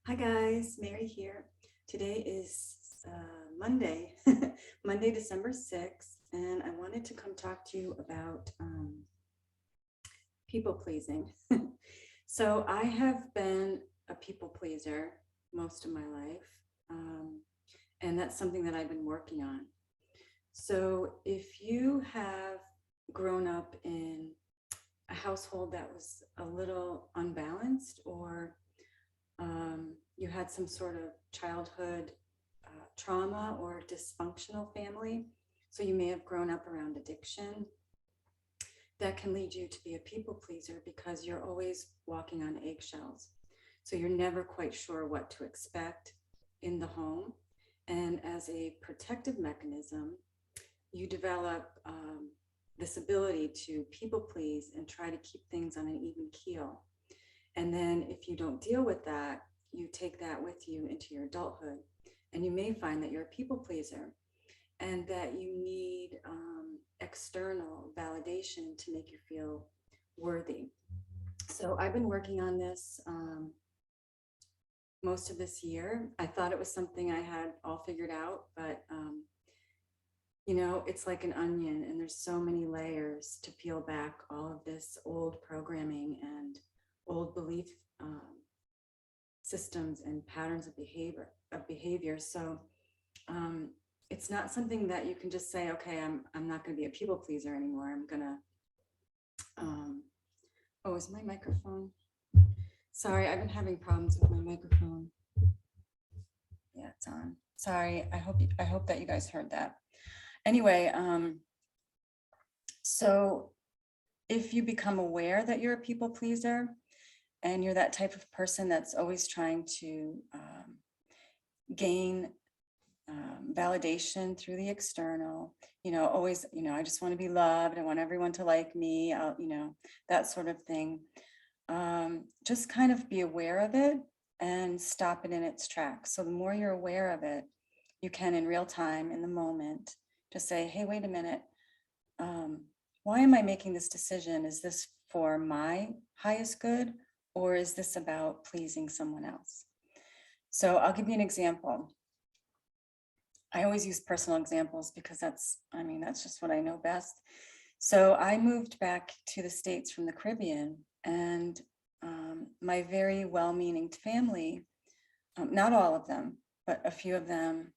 Hi guys, Mary here. Today is Monday, Monday, December 6th, and I wanted to come talk to you about people pleasing. So I have been a people pleaser most of my life, and that's something that I've been working on. So if you have grown up in a household that was a little unbalanced, or you had some sort of childhood trauma or dysfunctional family, so you may have grown up around addiction, that can lead you to be a people pleaser because you're always walking on eggshells. So you're never quite sure what to expect in the home. And as a protective mechanism, you develop this ability to people please and try to keep things on an even keel. And then if you don't deal with that, you take that with you into your adulthood. And you may find that you're a people pleaser and that you need external validation to make you feel worthy. So I've been working on this most of this year. I thought it was something I had all figured out, but it's like an onion, and there's so many layers to peel back all of this old programming and old belief systems and patterns of behavior. So it's not something that you can just say, okay, I'm not going to be a people pleaser anymore. I'm gonna oh, is my microphone? Sorry, I've been having problems with my microphone. Yeah, it's on. Sorry, I hope that you guys heard that. Anyway, so if you become aware that you're a people pleaser and you're that type of person that's always trying to gain validation through the external, always, I just want to be loved. I want everyone to like me, that sort of thing. Just kind of be aware of it and stop it in its tracks. So the more you're aware of it, you can in real time, in the moment, just say, hey, wait a minute. Why am I making this decision? Is this for my highest good, or is this about pleasing someone else? So I'll give you an example. I always use personal examples because that's just what I know best. So I moved back to the States from the Caribbean, and my very well-meaning family, not all of them, but a few of them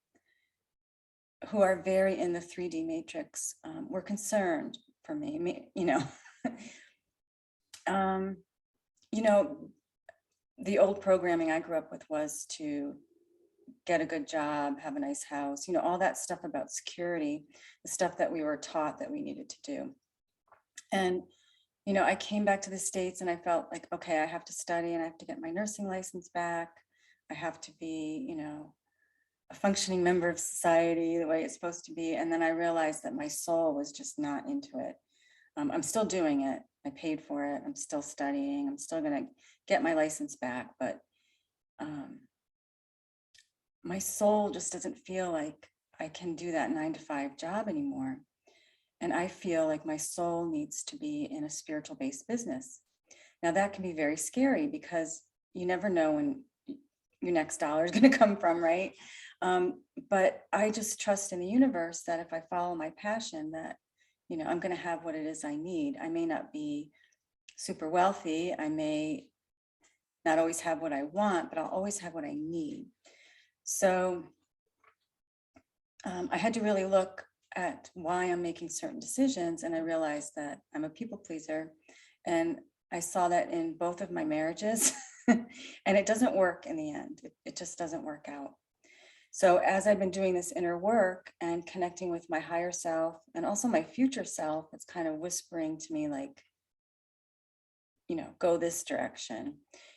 who are very in the 3D matrix, were concerned for me, the old programming I grew up with was to get a good job, have a nice house, all that stuff about security, the stuff that we were taught that we needed to do. And, I came back to the States and I felt like, okay, I have to study and I have to get my nursing license back. I have to be, a functioning member of society the way it's supposed to be. And then I realized that my soul was just not into it. I'm still doing it. I paid for it. I'm still studying. I'm still going to get my license back. But my soul just doesn't feel like I can do that 9-to-5 job anymore. And I feel like my soul needs to be in a spiritual based business. Now that can be very scary because you never know when your next dollar is going to come from, right? But I just trust in the universe that if I follow my passion, that, I'm going to have what it is I need. I may not be super wealthy. I may not always have what I want, but I'll always have what I need. So I had to really look at why I'm making certain decisions. And I realized that I'm a people pleaser. And I saw that in both of my marriages. And it doesn't work in the end. It just doesn't work out. So as I've been doing this inner work and connecting with my higher self and also my future self, it's kind of whispering to me like, go this direction.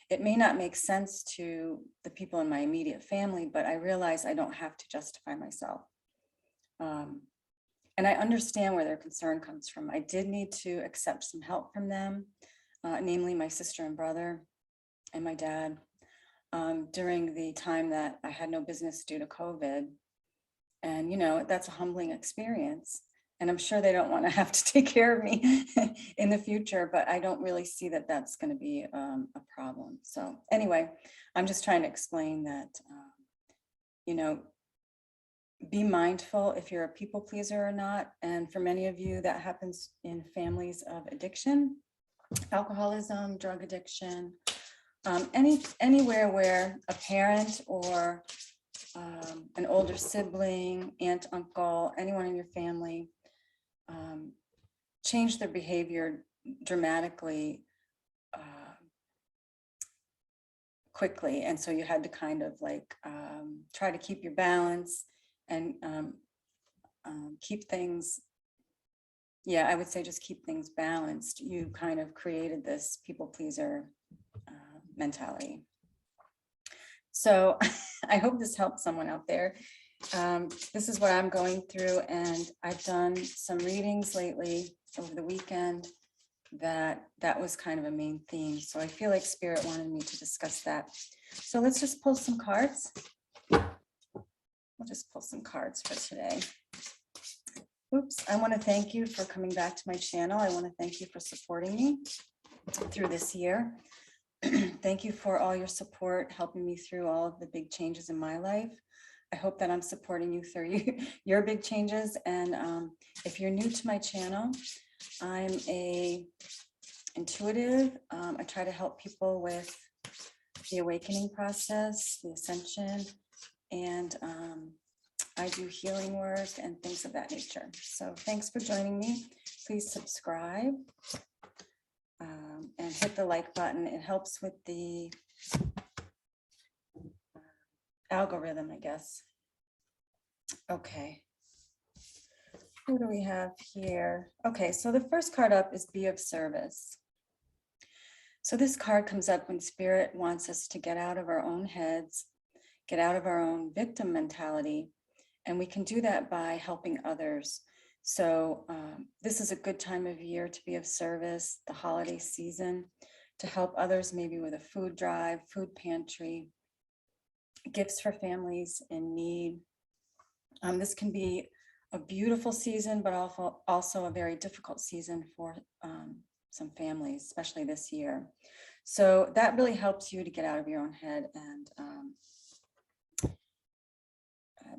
It may not make sense to the people in my immediate family, but I realize I don't have to justify myself. And I understand where their concern comes from. I did need to accept some help from them, namely my sister and brother and my dad, during the time that I had no business due to COVID. And, that's a humbling experience. And I'm sure they don't want to have to take care of me in the future, but I don't really see that that's going to be a problem. So anyway, I'm just trying to explain that, be mindful if you're a people pleaser or not. And for many of you, that happens in families of addiction, alcoholism, drug addiction, anywhere where a parent or an older sibling, aunt, uncle, anyone in your family change their behavior dramatically quickly. And so you had to kind of like try to keep your balance and keep things, I would say just keep things balanced. You kind of created this people pleaser mentality. So I hope this helps someone out there. This is what I'm going through, and I've done some readings lately over the weekend that was kind of a main theme. So I feel like Spirit wanted me to discuss that. So let's just pull some cards. We'll just pull some cards for today. Oops, I want to thank you for coming back to my channel. I want to thank you for supporting me through this year. Thank you for all your support, helping me through all of the big changes in my life. I hope that I'm supporting you through your big changes. And if you're new to my channel, I'm a intuitive. I try to help people with the awakening process, the ascension, and I do healing work and things of that nature. So thanks for joining me. Please subscribe and hit the like button. It helps with the algorithm, I guess. Okay. Who do we have here? Okay, so the first card up is Be of Service. So this card comes up when Spirit wants us to get out of our own heads, get out of our own victim mentality, and we can do that by helping others. So this is a good time of year to be of service, the holiday season, to help others, maybe with a food drive, food pantry, gifts for families in need. This can be a beautiful season, but also a very difficult season for some families, especially this year. So that really helps you to get out of your own head and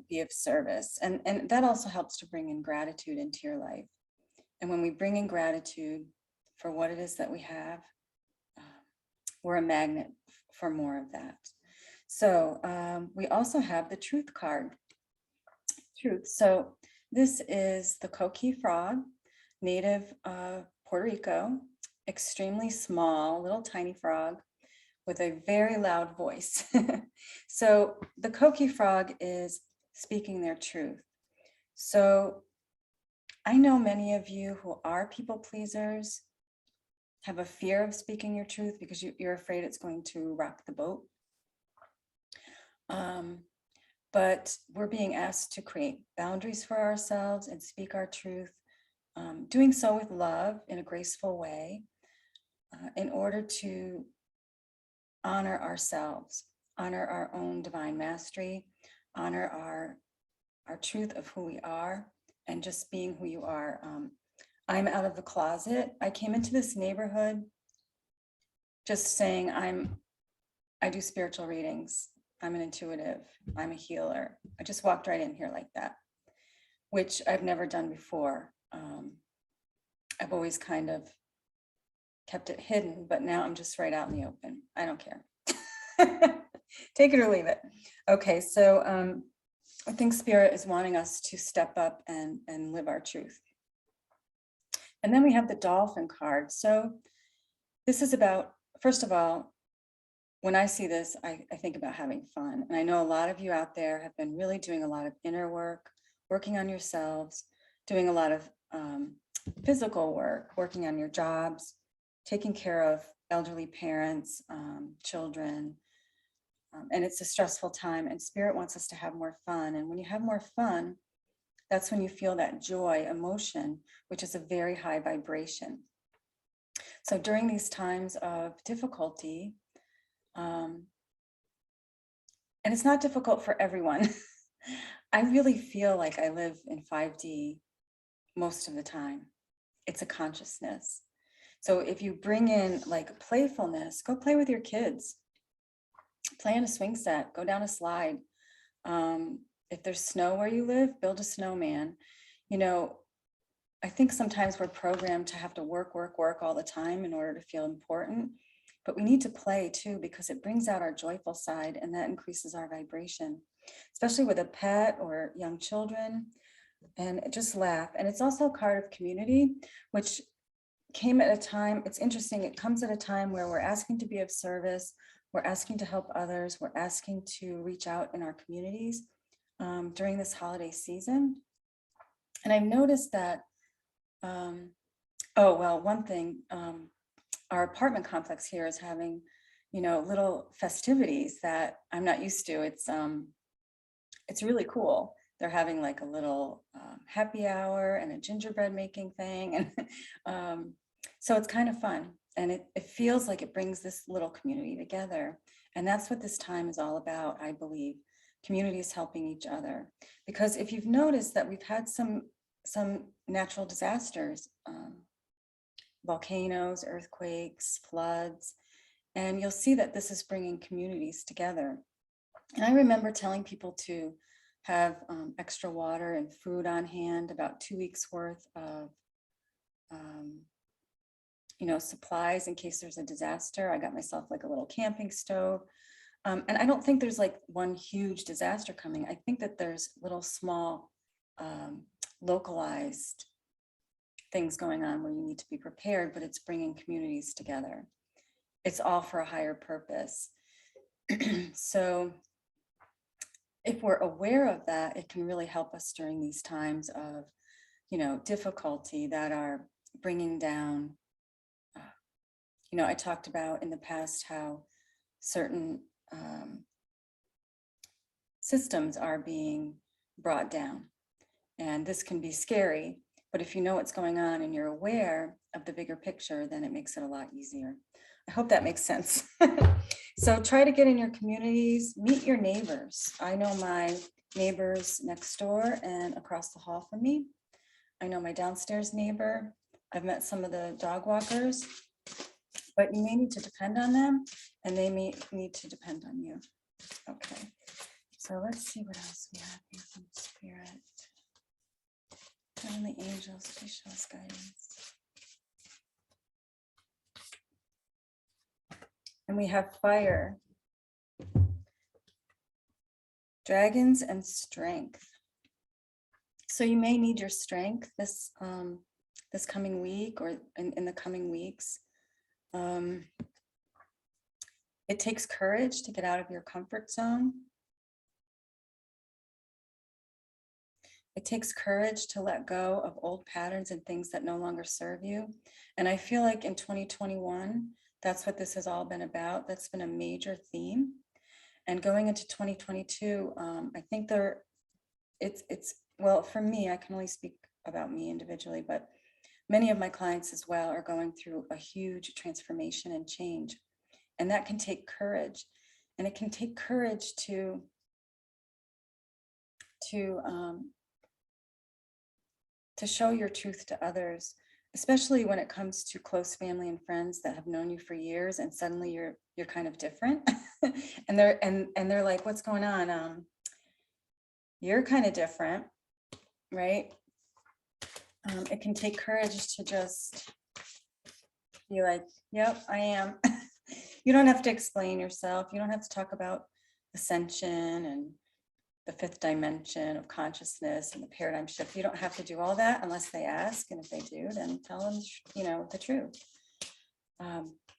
be of service. And that also helps to bring in gratitude into your life. And when we bring in gratitude for what it is that we have, we're a magnet for more of that. So we also have the Truth card. Truth. So this is the coqui frog, native of Puerto Rico, extremely small, little tiny frog with a very loud voice. So the coqui frog is speaking their truth. So I know many of you who are people pleasers have a fear of speaking your truth because you're afraid it's going to rock the boat. But we're being asked to create boundaries for ourselves and speak our truth, doing so with love in a graceful way, in order to honor ourselves, honor our own divine mastery, honor our truth of who we are, and just being who you are. I'm out of the closet. I came into this neighborhood just saying I do spiritual readings. I'm an intuitive, I'm a healer. I just walked right in here like that, which I've never done before. I've always kind of kept it hidden, but now I'm just right out in the open. I don't care. Take it or leave it. Okay, so I think Spirit is wanting us to step up and live our truth. And then we have the Dolphin card. So this is about, first of all, when I see this, I think about having fun. And I know a lot of you out there have been really doing a lot of inner work, working on yourselves, doing a lot of physical work, working on your jobs, taking care of elderly parents, children. And it's a stressful time, and Spirit wants us to have more fun. And when you have more fun, that's when you feel that joy, emotion, which is a very high vibration. So during these times of difficulty, and it's not difficult for everyone. I really feel like I live in 5D most of the time. It's a consciousness. So if you bring in like playfulness, go play with your kids, play in a swing set, go down a slide. If there's snow where you live, build a snowman. You know, I think sometimes we're programmed to have to work all the time in order to feel important, but we need to play too, because it brings out our joyful side and that increases our vibration, especially with a pet or young children. And just laugh. And it's also a card of community, which came at a time, it's interesting, it comes at a time where we're asking to be of service, we're asking to help others, we're asking to reach out in our communities during this holiday season. And I've noticed that, one thing, our apartment complex here is having, little festivities that I'm not used to. It's really cool. They're having like a little happy hour and a gingerbread making thing. And so it's kind of fun. And it feels like it brings this little community together. And that's what this time is all about, I believe. Communities helping each other. Because if you've noticed that we've had some natural disasters, volcanoes, earthquakes, floods, and you'll see that this is bringing communities together. And I remember telling people to have extra water and food on hand, about 2 weeks worth of supplies in case there's a disaster. I got myself like a little camping stove. And I don't think there's like one huge disaster coming. I think that there's little small localized things going on where you need to be prepared, but it's bringing communities together. It's all for a higher purpose. So if we're aware of that, it can really help us during these times of, difficulty that are bringing down. I talked about in the past how certain systems are being brought down, and this can be scary. But if you know what's going on and you're aware of the bigger picture, then it makes it a lot easier. I hope that makes sense. So try to get in your communities, meet your neighbors. I know my neighbors next door and across the hall from me. I know my downstairs neighbor. I've met some of the dog walkers, but you may need to depend on them and they may need to depend on you. Okay, so let's see what else we have here from Spirit. Heavenly angels, please show us guidance. And we have fire, dragons, and strength. So you may need your strength this coming week or in the coming weeks. It takes courage to get out of your comfort zone. It takes courage to let go of old patterns and things that no longer serve you. And I feel like in 2021, that's what this has all been about. That's been a major theme. And going into 2022, I think well, for me, I can only speak about me individually, but many of my clients as well are going through a huge transformation and change. And that can take courage. And it can take courage to show your truth to others, especially when it comes to close family and friends that have known you for years, and suddenly you're kind of different. and they're like, what's going on? You're kind of different, right? It can take courage to just be like, yep, I am. You don't have to explain yourself. You don't have to talk about ascension and the fifth dimension of consciousness and the paradigm shift. You don't have to do all that unless they ask. And if they do, then tell them, the truth.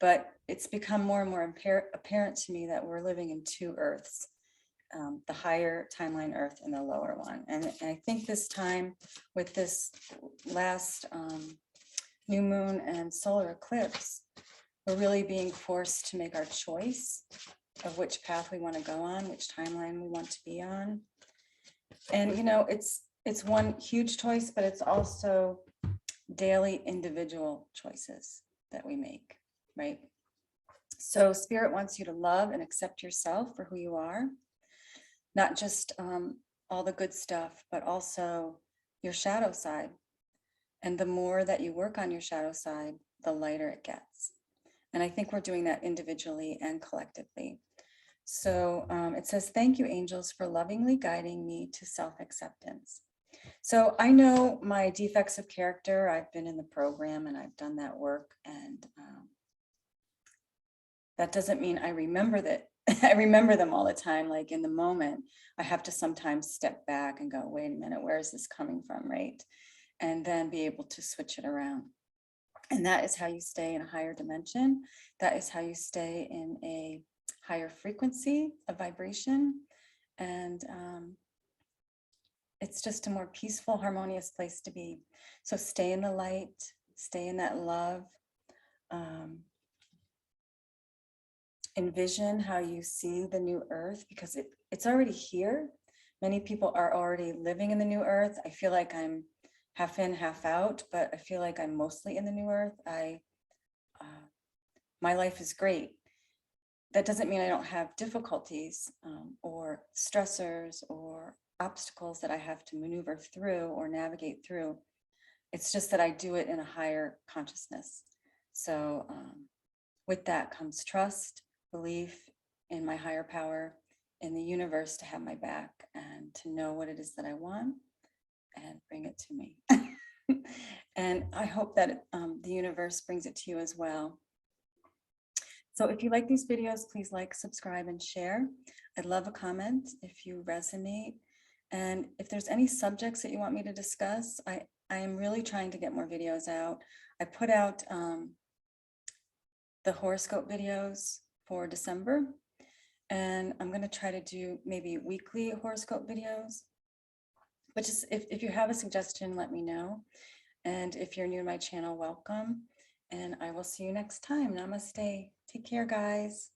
But it's become more and more apparent to me that we're living in two earths, the higher timeline earth and the lower one. And I think this time with this last new moon and solar eclipse, we're really being forced to make our choice of which path we want to go on, which timeline we want to be on. And, it's one huge choice, but it's also daily individual choices that we make, right? So Spirit wants you to love and accept yourself for who you are, not just all the good stuff, but also your shadow side. And the more that you work on your shadow side, the lighter it gets. And I think we're doing that individually and collectively. So it says, thank you, angels, for lovingly guiding me to self-acceptance. So I know my defects of character. I've been in the program and I've done that work. And that doesn't mean I remember that. I remember them all the time. Like in the moment, I have to sometimes step back and go, wait a minute, where is this coming from, right? And then be able to switch it around. And that is how you stay in a higher dimension. That is how you stay in a higher frequency of vibration. And it's just a more peaceful, harmonious place to be. So stay in the light, stay in that love. Envision how you see the new earth, because it's already here. Many people are already living in the new earth. I feel like I'm half in, half out, but I feel like I'm mostly in the new earth. My life is great. That doesn't mean I don't have difficulties or stressors or obstacles that I have to maneuver through or navigate through. It's just that I do it in a higher consciousness. So with that comes trust, belief in my higher power, in the universe to have my back and to know what it is that I want and bring it to me. And I hope that the universe brings it to you as well. So if you like these videos, please like, subscribe, and share. I'd love a comment if you resonate. And if there's any subjects that you want me to discuss, I am really trying to get more videos out. I put out the horoscope videos for December, and I'm going to try to do maybe weekly horoscope videos. But just if you have a suggestion, let me know. And if you're new to my channel, welcome. And I will see you next time. Namaste. Take care, guys.